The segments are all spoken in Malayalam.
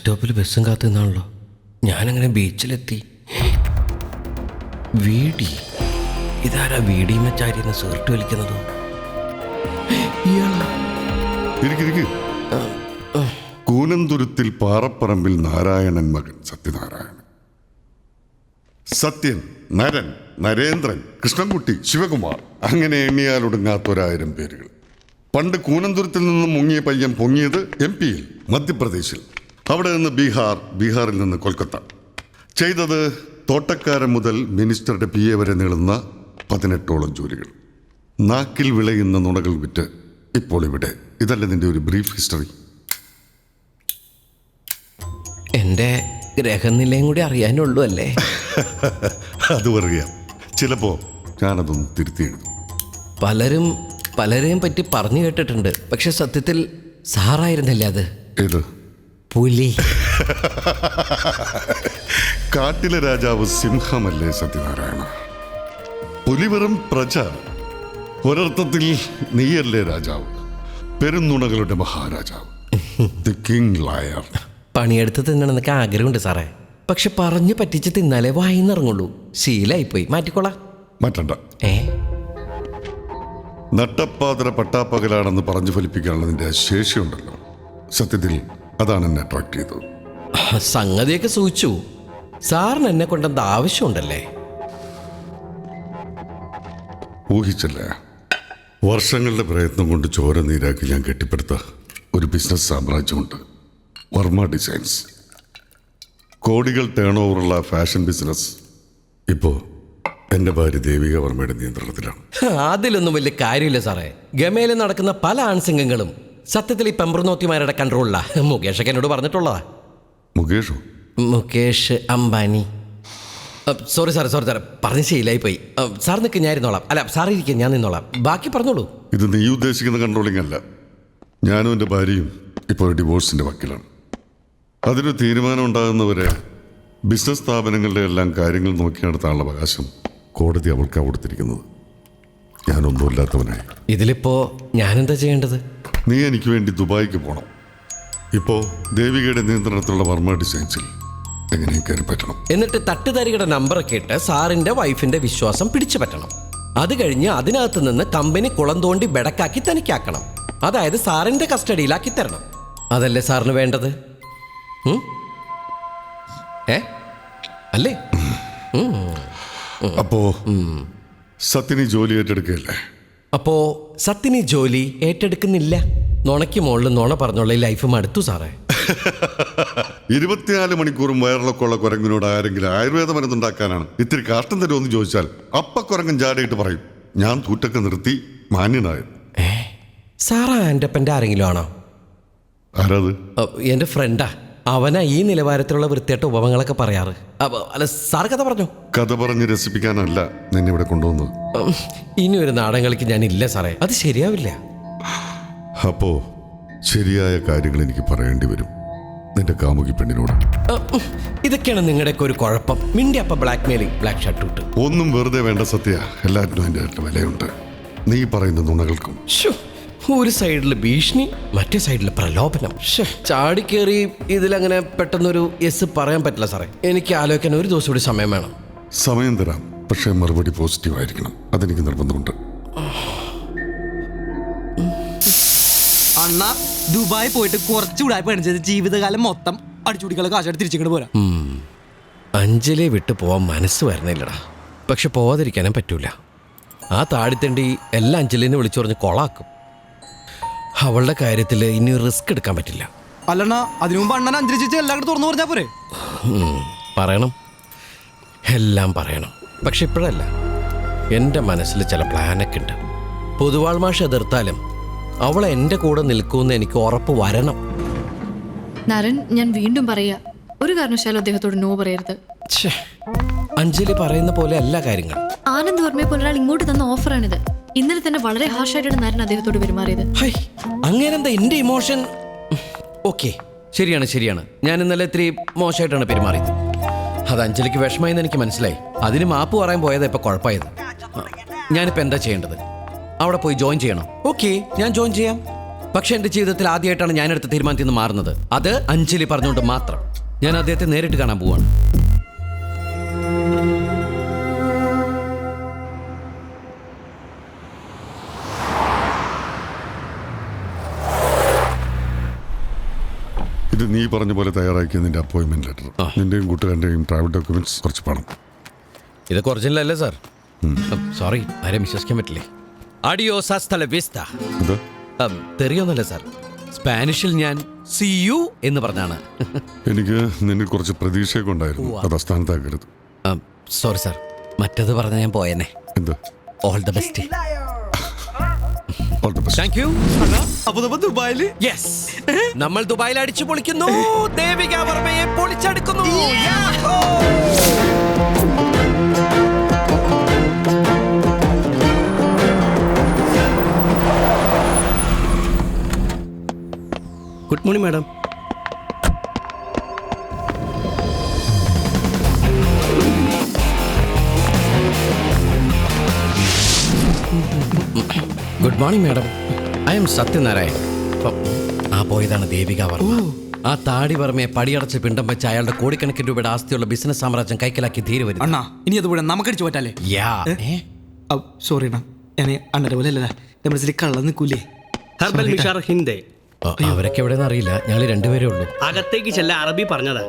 സ്റ്റോപ്പിൽ ബസ്സും കാത്തു നിന്നാണല്ലോ. ഞാനങ്ങനെ ബീച്ചിലെത്തി. വീടി, ഇതാരാ വീടിമച്ചാരി എന്ന സേർട്ട് വലിക്കുന്നതോ? കൂനന്തുരുത്തിൽ പാറപ്പറമ്പിൽ നാരായണൻ മകൻ സത്യനാരായണൻ. സത്യൻ, നരൻ, നരേന്ദ്രൻ, കൃഷ്ണൻകുട്ടി, ശിവകുമാർ, അങ്ങനെ എണ്ണിയാലൊടുങ്ങാത്ത 1000 പേരുകൾ. പണ്ട് കൂനന്തുരത്തിൽ നിന്നും മുങ്ങിയ പയ്യൻ പൊങ്ങിയത് MP-യിൽ, മധ്യപ്രദേശിൽ. അവിടെ നിന്ന് ബീഹാറിൽ നിന്ന് കൊൽക്കത്ത. ചെയ്തത് തോട്ടക്കാരൻ മുതൽ മിനിസ്റ്ററുടെ PA വരെ നീളുന്ന 18ഓളം ജോലികൾ. നാക്കിൽ വിളയുന്ന നുണകൾ വിറ്റ് ഇപ്പോൾ ഇവിടെ. ഇതല്ല നിന്റെ ഒരു ബ്രീഫ് ഹിസ്റ്ററി. എൻ്റെ ഗ്രഹനിലയും കൂടി അറിയാനുള്ളൂ അല്ലേ? അത് പറയാം. ചിലപ്പോൾ ഞാനതൊന്ന് തിരുത്തി എഴുതും. പലരെയും പറ്റി പറഞ്ഞു കേട്ടിട്ടുണ്ട്. പക്ഷെ സത്യത്തിൽ സാറായിരുന്നില്ല അത്. ഏത്? പുലി. കാട്ടിലെ രാജാവ് സിംഹമല്ലേ സത്യനാരായണ? പുലി വെറും പ്രജ. ഒരർത്ഥത്തിൽ നീയല്ലേ രാജാവ്, പെരുന്നുണകളുടെ മഹാരാജാവ്, ദി കിങ് ലയർ. പണിയെടുത്ത് തിന്നണമെന്നൊക്കെ ആഗ്രഹമുണ്ട് സാറേ. പക്ഷെ പറഞ്ഞു പറ്റിച്ച് തിന്നാലേ വായിന്നിറങ്ങുള്ളൂ. ശീലായിപ്പോയി. മാറ്റിക്കോളാം. മാറ്റണ്ട. നട്ടപ്പാതിര പട്ടാപ്പകലാണെന്ന് പറഞ്ഞു ഫലിപ്പിക്കാനുള്ള നിന്റെ ശേഷിയുണ്ടല്ലോ. സത്യത്തിൽ അതാണ് എന്നെ അട്രാക്ട് ചെയ്തത്. സംഗതിയൊക്കെ സൂചിച്ചു. സാറിന് എന്നെ കൊണ്ടെന്ത് ആവശ്യമുണ്ടല്ലേ? ഊഹിച്ചല്ലേ? വർഷങ്ങളുടെ പ്രയത്നം കൊണ്ട് ചോര നീരാക്കി ഞാൻ കെട്ടിപ്പടുത്ത ഒരു ബിസിനസ് സാമ്രാജ്യമുണ്ട്, വർമ്മ ഡിസൈൻസ്. കോടികൾ ടേൺ ഓവറുള്ള ഫാഷൻ ബിസിനസ് ഇപ്പോൾ എൻ്റെ ഭാര്യ ദേവിക വർമ്മയുടെ നിയന്ത്രണത്തിലാണ്. അതിലൊന്നും വലിയ കാര്യമില്ല സാറേ. ഗമയിൽ നടക്കുന്ന പല ആൺസിംഗങ്ങളും സത്യത്തിൽ ഈ പെമ്പ്രനോത്തിമാരുടെ കൺട്രോളിലാ. മുകേഷൊക്കെ എന്നോട് പറഞ്ഞിട്ടുള്ളതാ. മുകേഷോ? മുകേഷ് അംബാനി. സോറി സാറേ പറഞ്ഞ് ശീലായി പോയി. സാർ നിൽക്ക്, ഞാൻ ഇരുന്നോളാം. അല്ല സാർ ഇരിക്കും, ഞാൻ നിന്നോളാം. ബാക്കി പറഞ്ഞോളൂ. ഇത് നീ ഉദ്ദേശിക്കുന്ന കൺട്രോളിംഗ് അല്ല. ഞാനും എൻ്റെ ഭാര്യയും ഇപ്പോൾ ഡിവോഴ്സിൻ്റെ വക്കിലാണ്. അതിന് തീരുമാനം ഉണ്ടാകുന്നവരെ ബിസിനസ് സ്ഥാപനങ്ങളുടെ എല്ലാം കാര്യങ്ങൾ നോക്കി നടത്താനുള്ള അവകാശം കോടതി അവൾക്ക് കൊടുത്തിരിക്കുന്നത്. ഞാനൊന്നുമില്ലാത്തവനായി. ഇതിലിപ്പോ ഞാനെന്താ ചെയ്യേണ്ടത്? നീ എനിക്ക് വേണ്ടി ദുബായിക്ക് പോകണം. ഇപ്പോൾ ദേവികയുടെ നിയന്ത്രണത്തിലുള്ള വർമ്മ ഡിസൈൻസിൽ എങ്ങനെയും കയറി പറ്റണം. എന്നിട്ട് തട്ടുതരികയുടെ നമ്പറൊക്കെ ഇട്ട് സാറിന്റെ വൈഫിന്റെ വിശ്വാസം പിടിച്ചു പറ്റണം. അത് കഴിഞ്ഞ് അതിനകത്ത് നിന്ന് കമ്പനി കുളം തോണ്ടി ബെടക്കാക്കി തനിക്കാക്കണം. അതായത് സാറിന്റെ കസ്റ്റഡിയിലാക്കി തരണം. അതല്ലേ സാറിന് വേണ്ടത്? അല്ലേ? അപ്പോ സത്യനി ജോലി ഏറ്റെടുക്കുകയല്ലേ? അപ്പോ സത്യനി ജോലി ഏറ്റെടുക്കുന്നില്ല. നുണയ്ക്ക് മുകളിൽ നുണ പറഞ്ഞുള്ള ലൈഫ് മടുത്തു സാറേ. 24 മണിക്കൂറും വയറിളക്കമുള്ള കുരങ്ങിനോട് ആരെങ്കിലും ആയുർവേദ മരുന്നുണ്ടാക്കാനാണ് ഇത്തിരി കാഷ്ടം തരുമെന്ന് ചോദിച്ചാൽ അപ്പ കുരങ്ങൻ ജാടയിട്ട് പറയും, ഞാൻ തൂറ്റൊക്കെ നിർത്തി മാന്യനായത്. സാറാ ആൻ്റപ്പൻ്റെ ആരെങ്കിലും ആണോ? ആരാത്? എൻ്റെ ഫ്രണ്ടാ. അവനാ ഈ നിലവാരത്തിലുള്ള വൃത്തിയായിട്ട ഉപമകളൊക്കെ പറയാറ്. അല്ല സാർ കഥ പറഞ്ഞു. കഥ പറഞ്ഞ് രസിപ്പിക്കാനല്ല നിന്നെ ഇവിടെ കൊണ്ടുവന്നത്. ഇനി ഒരു നാടൻ കളിക്ക് ഞാനില്ല സാറേ. അത് ശരിയാവില്ല. അപ്പോ ശരിയായ കാര്യങ്ങൾ എനിക്ക് പറയേണ്ടി വരും നിന്റെ കാമുകി പെണ്ണിനോട്. ഇതൊക്കെയാണ് നിങ്ങളുടെയൊക്കെ ഒരു കുഴപ്പം. മിണ്ടി അപ്പ ബ്ലാക്ക് മെയിലിംഗ്, ബ്ലാക്ക് ഷർട്ട് ഇട്ട്. ഒന്നും വെറുതെ വേണ്ട സത്യ. എല്ലാറ്റിനും അതിൻ്റെ വിലയുണ്ട്. നീ പറയുന്ന നുണകൾക്കും. ഒരു സൈഡിൽ ഭീഷണി, മറ്റേ സൈഡിൽ പ്രലോഭനം. ചാടിക്കേറി ഇതിലങ്ങനെ പെട്ടെന്നൊരു യെസ് പറയാൻ പറ്റില്ല സാറേ. എനിക്ക് ആലോചിക്കാൻ ഒരു ദിവസം കൂടി സമയം വേണം. സമയം തരാം, പക്ഷേ മറുപടി പോസിറ്റീവ് ആയിരിക്കണം. അതെനിക്ക് നിർബന്ധമുണ്ട്. അണ്ണ ദുബായി പോയിട്ട് കുറച്ചുകൂടായി പഠിച്ചത് ജീവിതകാലം മൊത്തം അടിച്ചുടികളെ കാശായിട്ട് തിരിച്ചിങ്ങോട്ട് പോരാ. അഞ്ജലിയെ വിട്ട് പോവാൻ മനസ്സ് വരണയില്ലടാ. പക്ഷെ പോവാതിരിക്കാനും പറ്റൂല. ആ താടിത്തണ്ടി എല്ലാ അഞ്ജലിനെ വിളിച്ചു പറഞ്ഞ് കൊളാക്കും. അവളുടെ കാര്യത്തിൽ ഇനി റിസ്ക് എടുക്കാൻ പറ്റില്ല. അല്ലണ്ണ അതിനു മുമ്പ് അണ്ണൻ അഞ്ജലി ചേച്ചി എല്ലാവരും തുറന്നു പറഞ്ഞാ പോരെ? പറയണം, എല്ലാം പറയണം. പക്ഷെ ഇപ്പോഴല്ല. എൻ്റെ മനസ്സിൽ ചില പ്ലാനൊക്കെ ഉണ്ട്. പൊതുവാൾ മാഷ് എതിർത്താലും അവൾ എൻ്റെ കൂടെ നിൽക്കുമെന്ന് എനിക്ക് ഉറപ്പ് വരണം. നരൻ, ഞാൻ വീണ്ടും പറയാ, ഒരു കാരണവശാലും അദ്ദേഹത്തോട് നോ പറയരുത്. അഞ്ജലി പറയുന്ന പോലെ എല്ലാ കാര്യങ്ങൾ. ആനന്ദ് വർമ്മയെ പോലെ ഒരാൾ ഇങ്ങോട്ട് തന്ന ഓഫറാണിത്. ഇന്നലെ തന്നെ വളരെ ഹാർഷായിട്ടാണ് നരൻ അദ്ദേഹത്തോട് പെരുമാറിയത്. അങ്ങനെന്താ എൻ്റെ ഇമോഷൻ? ഓക്കെ, ശരിയാണ്. ഞാൻ ഇന്നലെ ഇത്തിരി മോശമായിട്ടാണ് പെരുമാറിയത്. അത് അഞ്ജലിക്ക് വിഷമമായെന്ന് എനിക്ക് മനസ്സിലായി. അതിന് മാപ്പ് പറയാൻ പോയത് ഇപ്പൊ കുഴപ്പമായത്. ഞാനിപ്പോൾ എന്താ ചെയ്യേണ്ടത്? അവിടെ പോയി ജോയിൻ ചെയ്യണം? ഓക്കെ, ഞാൻ ജോയിൻ ചെയ്യാം. പക്ഷെ എൻ്റെ ജീവിതത്തിൽ ആദ്യമായിട്ടാണ് ഞാൻ എടുത്ത തീരുമാനത്തിൽ നിന്ന് മാറുന്നത്. അത് അഞ്ജലി പറഞ്ഞുകൊണ്ട് മാത്രം. ഞാൻ അദ്ദേഹത്തെ നേരിട്ട് കാണാൻ പോവാണ്. ഇത് നീ പറഞ്ഞ പോലെ തയ്യാറാക്കിയ നിന്റെ അപ്പോയിന്റ്മെന്റ് ലെറ്റർ, നിന്റെയും കൂട്ടുകാരൻ്റെയും ട്രാവൽ ഡോക്യുമെന്റ്സ്, കുറച്ച് പണം. ഇതൊക്കെ ഒറിജിനൽ അല്ലേ സാർ? സോറി, ആരെയും വിശ്വസിക്കാൻ പറ്റില്ലേ. അഡിയോസ് ഹസ്ത ല വിസ്ത. എന്താ തെറിയൊന്നുമല്ല സാർ, സ്പാനിഷിൽ ഞാൻ സി യു എന്ന് പറഞ്ഞാണ്. എനിക്ക് നിന്നിൽ കുറച്ച് പ്രതീക്ഷയൊക്കെ ഉണ്ടായിരുന്നു, അത് അസ്ഥാനത്താക്കരുത്. സോറി സാർ, മറ്റത് പറഞ്ഞ ഞാൻ പോയെന്നെ. എന്താ? All the best. All the best. Thank you. അപ്പൊ നമ്മ ദുബായില് യെസ്, നമ്മൾ ദുബായിൽ അടിച്ചു പൊളിക്കുന്നു. ദേവിക വർമ്മയെ പൊളിച്ചെടുക്കുന്നു. Good morning madam. Good morning madam. I am Satyanarayan. ആ പോയതാണ് ദേവിക വർമ്മ. ആ താടി വർമ്മയെ പടിയടച്ച് പിണ്ടം വെച്ച് അയാളുടെ കോടിക്കണക്കിന് രൂപയുടെ ആസ്തിയുള്ള ബിസിനസ് സാമ്രാജ്യം കൈക്കലാക്കി തീരെ വരും. അണ്ണാ ഇനി അത് കൂടെ നമുക്കടിച്ചു പറ്റാല്ലേ? സോറി അണ്ണാ, ഞാൻ അണ്ണന്റെ പോലെ അല്ലടാ, എന്റെ മനസ്സിൽ കള്ളം നിൽക്കൂലേ. ഹെർബൽ മിഷാർ ഹിന്ദേ. അവരൊക്കെ എവിടെയെന്ന് അറിയില്ല, ഞങ്ങൾ രണ്ടുപേരേ ഉള്ളൂ. അകത്തേക്ക് ചെല്ല അറബി പറഞ്ഞതാ.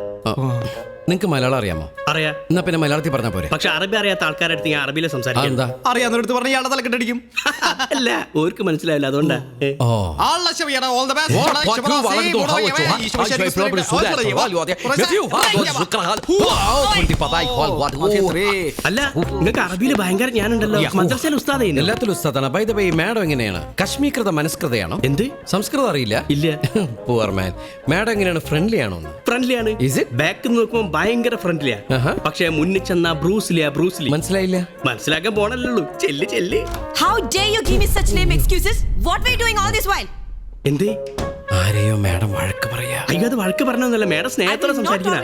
നിങ്ങൾക്ക് മലയാളം അറിയാമോ? അറിയാ. എന്നാ പിന്നെ മലയാളത്തിൽ പറഞ്ഞാൽ പോരെ? പക്ഷെ അറബി അറിയാത്ത ആൾക്കാരുടെ അടുത്ത് ഞാൻ അറബിയിലെ സംസാരിക്കാം. എന്താ അറിയാവുന്നടുത്ത് പറഞ്ഞ ഇയാളുടെ തലക്കെട്ടടിക്കും. അല്ല, ഓർക്ക് മനസ്സിലായില്ല, അതുകൊണ്ടാ. ഓ അല്ല, നിങ്ങൾക്ക് അറബിയിൽ ഭയങ്കര ഞാനുണ്ടല്ലോ. മദ്രസയിൽ ഉസ്താദേ. എല്ലാത്തിലും ഉസ്താദാണ്. ബൈ ദ വേ, മാഡം എങ്ങനെയാണ്? കശ്മീകൃത മനസ്കൃതയാണോ? എന്ത്? സംസ്കൃതം അറിയില്ല? ഇല്ല. പൂവർ മാൻ. മാഡം എങ്ങനെയാണ്? ഫ്രണ്ട്ലി ആണോ? ഫ്രണ്ട്ലിയാണ്. ബാക്ക് നോക്കുമ്പോൾ ഭയങ്കര ഫ്രണ്ട്ലിയാ. പക്ഷെ മുന്നിൽ ചെന്നാ ബ്രൂസ്ലിയാ. മനസ്സിലായില്ല? മനസ്സിലാക്കാൻ പോണല്ലോ. ചെല്ല് ചെല്ല്. How dare you give me such lame excuses? What were you doing all this while? എന്തേ? ആരെയോ മാഡം വഴക്ക് പറയാ. അയ്യോ, അത് വഴക്ക് പറഞ്ഞൊന്നുമല്ല, മാഡം സ്നേഹത്തോടെ സംസാരിക്കുന്ന.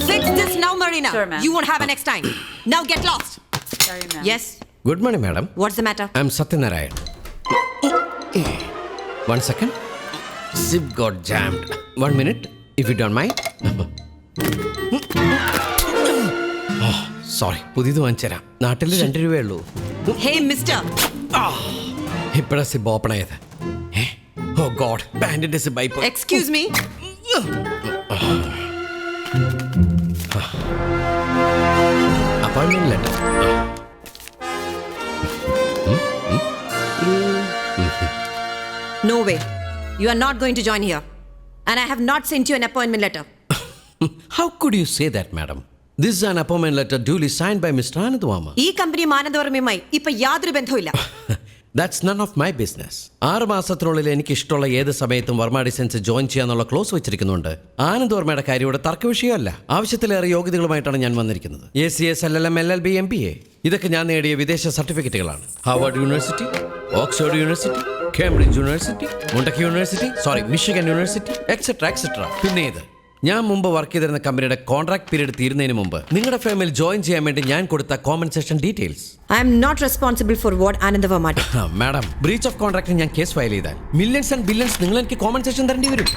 Fix this now, Marina. Sure, ma'am. You won't have a next time. Now get lost. Sorry, ma'am. Yes. Good morning madam. What's the matter? I am Satyanarayan. 1 second. Zip got jammed. 1 minute, if you don't mind. Sorry, പുതിയത് വാങ്ങിച്ചരാം. നാട്ടിൽ 2 രൂപയേ ഉള്ളൂ. Hey, mister. ഇപ്പഴാ സിബ് ഓപ്പൺ ആയത്. ഓ ഗോഡ്, ബാൻഡിന്റെ സിബ് ആയി പോയി. Excuse me. Appointment letter. No way. You are not going to join here. And I have not sent you an appointment letter. How could you say that, madam? This is an appointment letter duly signed by Mr. Anand Varma. ഈ കമ്പനി ആനന്ദവർമ്മയുമായി ഇപ്പൊ യാതൊരു ബന്ധവുമില്ല. That's none of my business. 6 മാസത്തിനുള്ളിൽ എനിക്ക് ഇഷ്ടമുള്ള ഏത് സമയത്തും വർമ്മ ഡിസൈൻസ് ജോയിൻ ചെയ്യാന്നുള്ള ക്ലോസ് വെച്ചിരിക്കുന്നുണ്ട്. ആനന്ദ് വർമ്മയുടെ കാര്യം ഇവിടെ തർക്ക വിഷയമല്ല. ആവശ്യത്തിലേറെ യോഗ്യതകളുമായിട്ടാണ് ഞാൻ വന്നിരിക്കുന്നത്. ACS, LLM, LLB, MBA ഇതൊക്കെ ഞാൻ നേടിയ വിദേശ സർട്ടിഫിക്കറ്റുകളാണ്. Harvard university, Oxford university, Cambridge university, മൊണ്ടക്കി യൂണിവേഴ്സിറ്റി, മിഷിഗൻ യൂണിവേഴ്സിറ്റി, എക്സെട്ര. പിന്നെ ഇത് ഞാൻ മുമ്പ് വർക്ക് ചെയ്തിരുന്ന കമ്പനിയുടെ കോൺട്രാക്ട് പീരീഡ് തീരുന്നതിന് മുമ്പ് നിങ്ങളുടെ ഫേമിൽ ജോയിൻ ചെയ്യാൻ വേണ്ടി ഞാൻ കൊടുത്ത compensation details. I am not responsible for what Anandavarma did. Madam, breach of contract ഞാൻ കേസ് ഫയൽ ചെയ്താൽ മില്യൺസ് ആൻഡ് ബില്യൺസ് നിങ്ങൾ എനിക്ക് കോമ്പൻസേഷൻ തരേണ്ടി വരും.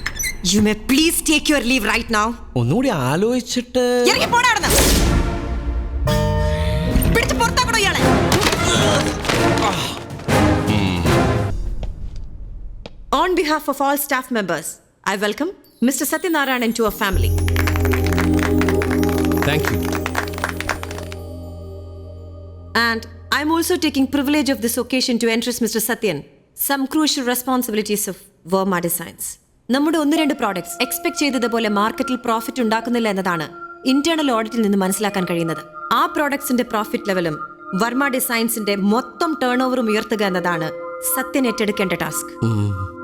You may please take your leave right now. ഒന്നുകൂടി ആലോചിച്ചിട്ട്. ഇറങ്ങി പോടാ അവിടുന്ന്. പിടിച്ച് പുറത്താക്കണോ ഇയാളെ? On behalf of all staff members, I welcome Mr. Satyanarayanan to our family. Thank you. And I'm also taking privilege of this occasion to entrust Mr. Satyan some crucial responsibilities of Verma Designs. നമ്മുടെ 1-2 പ്രോഡക്ട്സ് എക്സ്പെക്ട് ചെയ്തതുപോലെ മാർക്കറ്റിൽ പ്രോഫിറ്റ് ഉണ്ടാക്കുന്നില്ല എന്നതാണ് ഇന്റേണൽ ഓഡിറ്റിൽ നിന്ന് മനസ്സിലാക്കാൻ കഴിയുന്നത്. ആ പ്രോഡക്ട്സിന്റെ പ്രോഫിറ്റ് ലെവലും വർമ്മ ഡിസൈൻസിന്റെ മൊത്തം ടേൺ ഓവറും ഉയർത്തുക എന്നതാണ് സത്യൻ ഏറ്റെടുക്കേണ്ട ടാസ്ക്.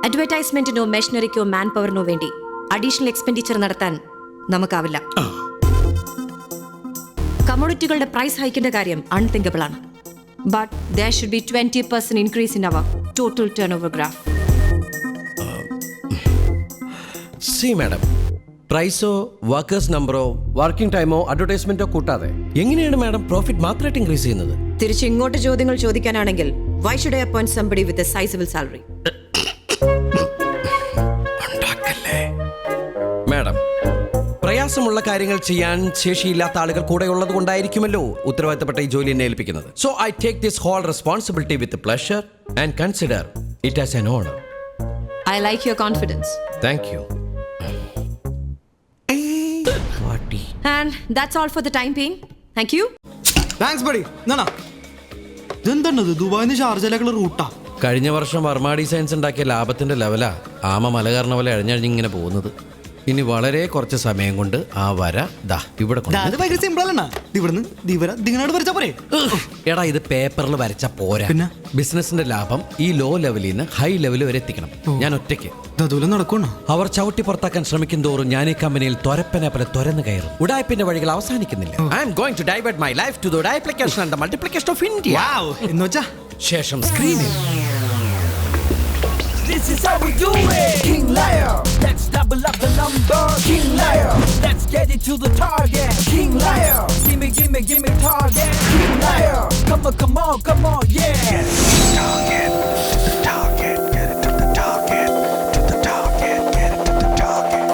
അഡ്വർടൈസ്മെന്റിനോ മെഷീനറിക്കോ മാൻ പവറിനോ വേണ്ടി അഡീഷണൽ എക്സ്പെൻഡിച്ചർ നടത്താൻ നമുക്കാവില്ല. കമ്മോഡിറ്റികളുടെ പ്രൈസ് ഹൈക്കിന്റെ കാര്യം അൺതിങ്കബിൾ ആണ്. But there should be 20% increase in our total turnover graph. See madam, പ്രൈസോ വർക്കേഴ്സ് നമ്പറോ വർക്കിംഗ് ടൈമോ അഡ്വർടൈസ്മെന്റോ കൂട്ടാതെ എങ്ങനെയാണ് മാഡം പ്രോഫിറ്റ് മാത്രമായിട്ട് ഇൻക്രീസ് ചെയ്യുന്നത്? തിരിച്ച് ഇങ്ങോട്ട് ചോദ്യങ്ങൾ ചോദിക്കാനാണെങ്കിൽ why should I appoint somebody with a sizable salary? വിശ്വാസമുള്ള കാര്യങ്ങൾ ചെയ്യാൻ ശേഷിയില്ലാത്ത ആളുകൾ കൂടെ ഉള്ളത് കൊണ്ടായിരിക്കുമല്ലോ ഉത്തരവാദിത്തപ്പെട്ട ഈ ജോലി എന്നെ ഏൽപ്പിക്കുന്നത്. So I take this whole responsibility with pleasure and consider it as an honour. I like your confidence. Thank you. And that's all for the time being. Thank you. Thanks buddy. എന്നാ ഇതെന്താണത്? ദുബായിന്ന് ഷാർജയിലേക്കുള്ള റൂട്ടാ. കഴിഞ്ഞ വർഷം വർമ്മ ഡിസൈൻസ് ഉണ്ടാക്കിയ ലാഭത്തിന്റെ ലെവലാ ആമ മല കയറുന്ന പോലെ അഴിഞ്ഞഴിഞ്ഞിങ്ങനെ പോകുന്നത്. ഇനി വളരെ കുറച്ച് സമയം കൊണ്ട് ആ വര ദാ ഇവിടെ കൊണ്ട് അത് ഭയങ്കര സിമ്പിൾ അല്ലണ്ണ. ഇവിടുന്ന് ദിങ്ങനോട് വരച്ചാ പോരെ. എടാ ഇത് പേപ്പറിൽ വരച്ച പോരാ. പിന്നെ? ബിസിനസിന്റെ ലാഭം ഈ ലോ ലെവലിൽ നിന്ന് ഹൈ ലെവൽ വരെ എത്തിക്കണം. ഞാൻ ഒറ്റയ്ക്ക്. അതുപോലെ നടക്കണോ? അവർ ചവിട്ടി പുറത്താക്കാൻ ശ്രമിക്കും തോറും ഞാൻ ഈ കമ്പനിയിൽ തൊരപ്പനെ പോലെ തുറന്നു കയറും. ഉടായ്പിന്റെ വഴികൾ അവസാനിക്കുന്നില്ല. I am going to divert my life to the ഉടായ്പ്ലിക്കേഷൻ and the multiplication of India. എന്ന് വെച്ചാ ശേഷം സ്ക്രീനിൽ This is how we do it. King Liar. Let's double up the number. King Liar. Let's get it to the target. King Liar. Gimme target. King Liar. Come on, yeah. Target. Get it to the target. To the target. Get it to the target.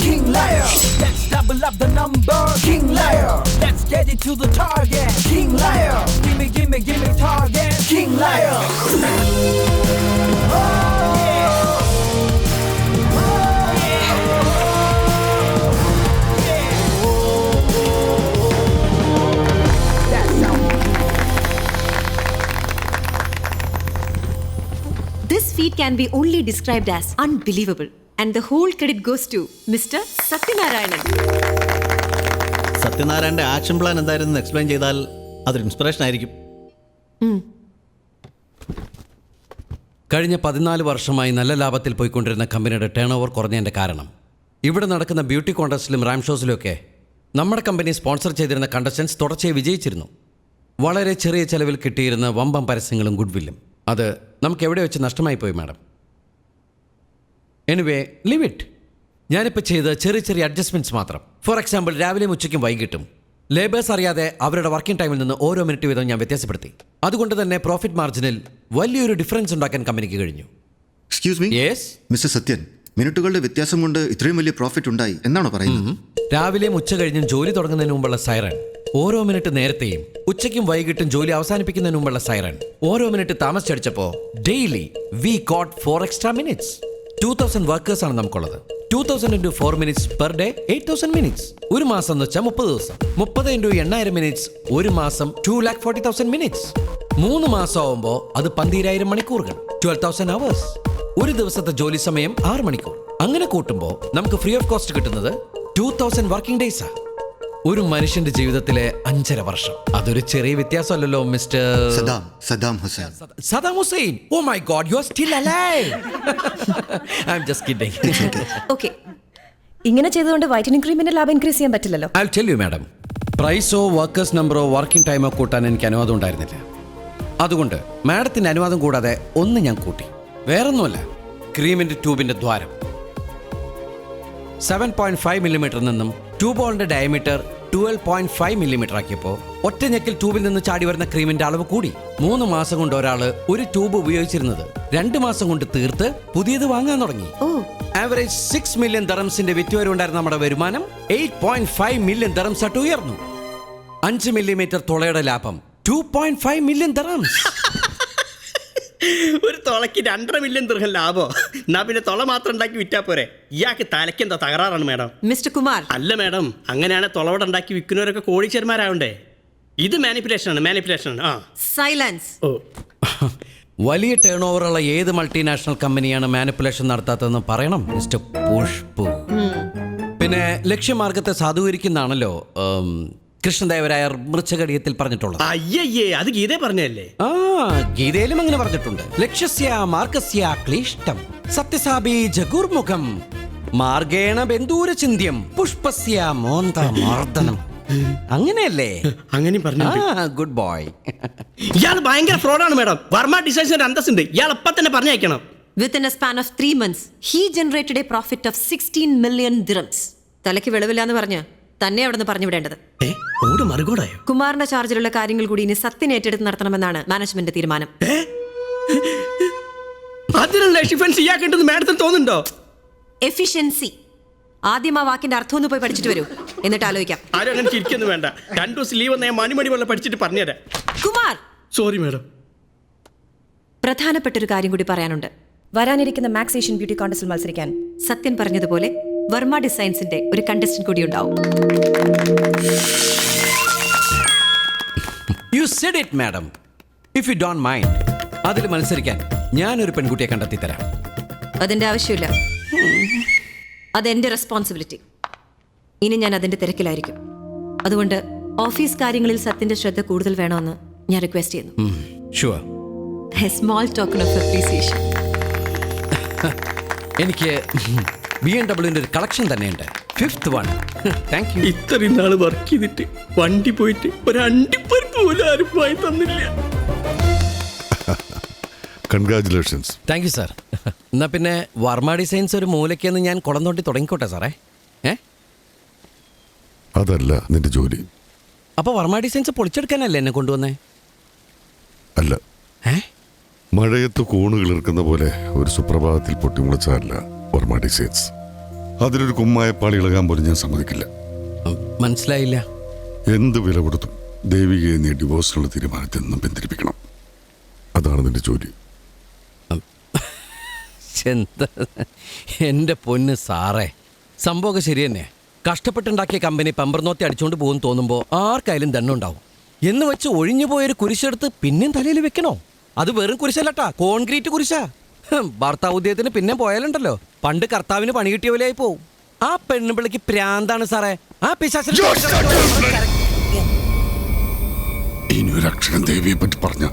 King Liar. Let's double up the number. King Liar. Let's get it to the target. King Liar. Gimme target. King Liar. This feat can be only described as unbelievable. And the whole credit goes to Mr. Satyanarayanan. സത്യനാരായണന്റെ ആക്ഷൻ പ്ലാൻ എന്തായിരുന്നു എക്സ്പ്ലെയിൻ ചെയ്താൽ അതൊരു ഇൻസ്പിറേഷൻ ആയിരിക്കും. കഴിഞ്ഞ 14 വർഷമായി നല്ല ലാഭത്തിൽ പോയിക്കൊണ്ടിരുന്ന കമ്പനിയുടെ ടേൺ ഓവർ കുറഞ്ഞതിൻ്റെ കാരണം ഇവിടെ നടക്കുന്ന ബ്യൂട്ടി കോൺടെസ്റ്റിലും റാം ഷോസിലുമൊക്കെ നമ്മുടെ കമ്പനി സ്പോൺസർ ചെയ്തിരുന്ന കണ്ടസ്റ്റൻസ് തുടർച്ചയായി വിജയിച്ചിരുന്നു. വളരെ ചെറിയ ചെലവിൽ കിട്ടിയിരുന്ന വമ്പം പരസ്യങ്ങളും ഗുഡ്വില്ലും അത് നമുക്ക് എവിടെ വെച്ച് നഷ്ടമായി പോയി മാഡം. Anyway leave it. ഞാനിപ്പോൾ ചെയ്ത ചെറിയ ചെറിയ അഡ്ജസ്റ്റ്മെൻറ്റ്സ് മാത്രം. ഫോർ എക്സാമ്പിൾ രാവിലെയും ഉച്ചയ്ക്കും വൈകിട്ടും ലേബേഴ്സ് അറിയാതെ അവരുടെ വർക്കിംഗ് ടൈമിൽ നിന്ന് ഓരോ മിനിറ്റ് വീതം ഞാൻ വ്യത്യാസപ്പെടുത്തി. അതുകൊണ്ട് തന്നെ പ്രോഫിറ്റ് മാർജിനിൽ വലിയൊരു ഡിഫറൻസ് ഉണ്ടാക്കാൻ കമ്പനിക്ക് കഴിഞ്ഞു. Excuse me. Yes mister Sathyan, മിനിറ്റുകളുടെ വ്യത്യാസം കൊണ്ട് ഇത്രയും വലിയ പ്രോഫിറ്റ് ഉണ്ടായി എന്നാണോ പറയുന്നത്? രാവിലെയും ഉച്ച കഴിഞ്ഞും ജോലി തുടങ്ങുന്നതിന് മുമ്പുള്ള സൈറൺ, ഓരോ മിനിറ്റ് നേരത്തെയും ഉച്ചയ്ക്കും വൈകിട്ടും ജോലി അവസാനിപ്പിക്കുന്നതിന് മുമ്പുള്ള സൈറൺ, ഓരോ മിനിറ്റ് താമസിച്ചടിച്ചപ്പോൾ daily we got 4 extra minutes. 2000 workers ആണ് നമുക്കുള്ളത്. 2000 into 4 minutes per day 8000 minutes. ഒരു മാസം എന്ന് വെച്ചാൽ 30 ദിവസം. 30 into 8000 minutes ഒരു മാസം 2,40,000 minutes. 3 മാസം ആവുമ്പോൾ അത് 12,000 മണിക്കൂറുകൾ 12,000 hours. ഒരു ദിവസത്തെ ജോലി സമയം 6 മണിക്കൂർ. അങ്ങനെ കൂട്ടുമ്പോൾ നമുക്ക് ഫ്രീ ഓഫ് കോസ്റ്റ് കിട്ടുന്നത് 2000 വർക്കിംഗ് ഡേയ്സാ. ഒരു മനുഷ്യന്റെ ജീവിതത്തിലെ 5.5 വർഷം. അതൊരു ചെറിയ വ്യത്യാസമല്ലല്ലോ mister Saddam Hussein. Saddam Hussein. Oh my god, you are still alive. I am just kidding. Okay, ഇങ്ങനെ ചെയ്തുകൊണ്ട് വൈറ്റനിങ് ക്രീമിന്റെ ലാഭം ഇൻക്രീസ് ചെയ്യാൻ പറ്റില്ലല്ലോ. I will tell you madam, പ്രൈസോ വർക്കേഴ്സ് നമ്പറോ വർക്കിംഗ് ടൈമോ കൂട്ടാൻ എനിക്ക് അനുവാദം ഉണ്ടായിരുന്നില്ല. അതുകൊണ്ട് മാഡത്തിന്റെ അനുവാദം കൂടാതെ ഒന്ന് ഞാൻ കൂട്ടി. വേറൊന്നുമല്ല, ക്രീമിന്റെ ട്യൂബിന്റെ ദ്വാരം 7.5 മില്ലിമീറ്റർ നിന്നും ട്യൂബോളിന്റെ ഡയമീറ്റർ 12.5 മില്ലിമീറ്റർ ആക്കിയപ്പോൾ ഒറ്റ ഞെക്കിൽ ട്യൂബിൽ നിന്ന് ചാടി വരുന്ന ക്രീമിന്റെ അളവ് കൂടി. 3 മാസം കൊണ്ട് ഒരാള് ഒരു ട്യൂബ് ഉപയോഗിച്ചിരുന്നത് 2 മാസം കൊണ്ട് തീർത്ത് പുതിയത് വാങ്ങാൻ തുടങ്ങി. ആവറേജ് 6 മില്യൺ ദറംസിന്റെ വിറ്റുവരെ ഉണ്ടായിരുന്ന നമ്മുടെ വരുമാനം 8.5 മില്യൺ ദറംസ് ആയിട്ട് ഉയർന്നു. 5 മില്ലിമീറ്റർ തുളയുടെ ലാഭം 2.5 മില്യൺ ദറംസ്. ഒരു തുളയ്ക്ക് 2.5 മില്യൺ ദിർഹം ലാഭോ? എന്നാ പിന്നെ തുള മാത്രം ഉണ്ടാക്കി വിറ്റാ പോരെ? ഇയാൾക്ക് തലയ്ക്ക് എന്താ തകരാറാണ് മാഡം? മിസ്റ്റർ കുമാർ, അല്ല മാഡം, അങ്ങനെയാണ് തുളവട ഉണ്ടാക്കി വിൽക്കുന്നവരൊക്കെ കോടീശ്വരന്മാരാവണ്ടേ? ഇത് മാനിപ്പുലേഷൻ. ആ സൈലൻസ്. ഓ, വലിയ ടേൺ ഓവറുള്ള ഏത് മൾട്ടിനാഷണൽ കമ്പനിയാണ് മാനിപ്പുലേഷൻ നടത്താത്തതെന്ന് പറയണം മിസ്റ്റർ പുഷ്പു. പിന്നെ ലക്ഷ്യമാർഗത്തെ സാധൂകരിക്കുന്നതാണല്ലോ കൃഷ്ണദേവരായർ മൃച്ഛകടിയത്തിൽ പറഞ്ഞിട്ടുള്ളത്. അയ്യയ്യേ, അത് ഗീതേ പറഞ്ഞല്ലേ? ആ, ഗീതയിലും അങ്ങനെ പറഞ്ഞിട്ടുണ്ട്. ലക്ഷ്യസ്യ മാർഗസ്യ ക്ലിഷ്ടം സത്യസാബി ജഗുർമുഖം മാർഗേണ ബന്ധൂര ചിന്ത്യം പുഷ്പസ്യ മോന്ത മർദ്ദനം. അങ്ങനെയല്ലേ? അങ്ങനെ പറഞ്ഞു. Good boy. ഇയാൾ ഭയങ്കര ഫ്രോഡാണ് മാഡം. വർമ്മ ഡിസൈൻസിന്റെ അന്തസ്സുണ്ട്. ഇയാൾ എപ്പം തന്നെ പറഞ്ഞയക്കണം. Within a span of 3 months, he generated a profit of 16 million dirhams. തലയ്ക്ക് വെളിവില്ലാന്ന് പറഞ്ഞ് തന്നെ അവിടെ നിന്ന് പറഞ്ഞു വിടേണ്ടത്. മറുകൂടായോ? കുമാറിന്റെ ചാർജിലുള്ള കാര്യങ്ങൾ കൂടി ഇനി സത്യൻ ഏറ്റെടുത്ത് നടത്തണമെന്നാണ് മാനേജ്മെന്റ് തീരുമാനം. അതിനുള്ള എഫിഷ്യൻസി ഇയാൾക്കുണ്ടെന്ന് മാഡത്തിന് തോന്നുന്നുണ്ടോ? എഫിഷ്യൻസി ആദ്യം ആ വാക്കിന്റെ അർത്ഥം ഒന്ന് പോയി പഠിച്ചിട്ട് വരൂ, എന്നിട്ട് ആലോചിക്കാം. ആരും അങ്ങനെ ചിരിക്കൊന്നും വേണ്ട. 2 ദിവസം ലീവ് വന്ന ഞാൻ മണി വെള്ളം പഠിച്ചിട്ട് പറഞ്ഞുതരാം. Kumar, sorry madam. പ്രധാനപ്പെട്ട ഒരു കാര്യം കൂടി പറയാനുണ്ട്. വരാനിരിക്കുന്ന മാക്സ് ഏഷ്യൻ ബ്യൂട്ടി കോൺടെസ്റ്റിൽ മത്സരിക്കാൻ സത്യൻ പറഞ്ഞതുപോലെ വർമ്മ ഡിസൈൻസിന്റെ ഒരു കണ്ടസ്റ്റന്റ് കൂടി ഉണ്ടാവും. You said it madam. If you don't mind, അതിൽ മത്സരിക്കാൻ ഞാനൊരു പെൺകുട്ടിയെ കണ്ടെത്തി തരാം. അതിന്റെ ആവശ്യമില്ല. അതെന്റെ റെസ്പോൺസിബിലിറ്റി. ഇനി ഞാൻ അതിന്റെ തിരക്കിലായിരിക്കും. അതുകൊണ്ട് ഓഫീസ് കാര്യങ്ങളിൽ സത്യന്റെ ശ്രദ്ധ കൂടുതൽ വേണമെന്ന് ഞാൻ റിക്വസ്റ്റ് ചെയ്യുന്നു. Sure. A small token of appreciation. എനിക്ക് BMW ഒരു കളക്ഷൻ തന്നെയുണ്ട്. 5th one. Thank you. ഇത്രയും നാള് വർക്ക് ചെയ്തിട്ട് വണ്ടി പോയിട്ട് ഒരു അണ്ടിപ്പരിപ്പ് പോലും ആരും പോയി തന്നില്ല. കൺഗ്രാറ്റുലേഷൻസ്. Thank you sir. എന്നാൽ പിന്നെ വർമ്മ ഡിസൈൻസ് ഒരു മൂലയ്ക്കെന്ന് ഞാൻ കുളം തോണ്ടി തുടങ്ങിക്കോട്ടെ സാറേ. അതല്ല നിന്റെ ജോലി. അപ്പോൾ വർമ്മ ഡിസൈൻസ് പൊളിച്ചെടുക്കാനല്ലേ എന്നെ കൊണ്ടുവന്നേ? അല്ല, മഴയത്ത് കൂണുകൾ ഇറക്കുന്ന പോലെ ഒരു സുപ്രഭാതത്തിൽ പൊട്ടിമുളച്ചല്ല വർമ്മ ഡിസൈൻസ്. അതിലൊരു കുമ്മായപ്പാളി ഇളകാൻ പോലും ഞാൻ സമ്മതിക്കില്ല. മനസ്സിലായില്ല. എന്ത് വില കൊടുത്തും ദേവികയെ നീ ഡിവോഴ്സിനുള്ള തീരുമാനത്തിൽ നിന്നും പിന്തിരിപ്പിക്കണം. അതാണ് നിന്റെ ജോലി. എന്താ എൻ്റെ പൊന്ന് സാറേ, സംഭവമൊക്കെ ശരി തന്നെ. കഷ്ടപ്പെട്ടുണ്ടാക്കിയ കമ്പനി പമ്പർനോത്തി അടിച്ചുകൊണ്ട് പോകും തോന്നുമ്പോൾ ആർക്കായാലും ദണ്ണുണ്ടാവും. എന്ന് വെച്ച് ഒഴിഞ്ഞു പോയൊരു കുരിശെടുത്ത് പിന്നെയും തലയിൽ വെക്കണോ? അത് വെറും കുരിശല്ലട്ടാ, കോൺക്രീറ്റ് കുരിശാ. ഭർത്താവ് ഉദ്യോഗത്തിന് പിന്നെ പോയാലുണ്ടല്ലോ, പണ്ട് കർത്താവിന് പണി കിട്ടിയ പോലെയായി പോവും. ആ പെണ്ണുപിള്ളിക്ക് പ്രാന്താണ് സാറേ. ആ പിശാചിനെ ഇനി ഒരു അക്ഷരം ദേവിയെ പറ്റി പറഞ്ഞ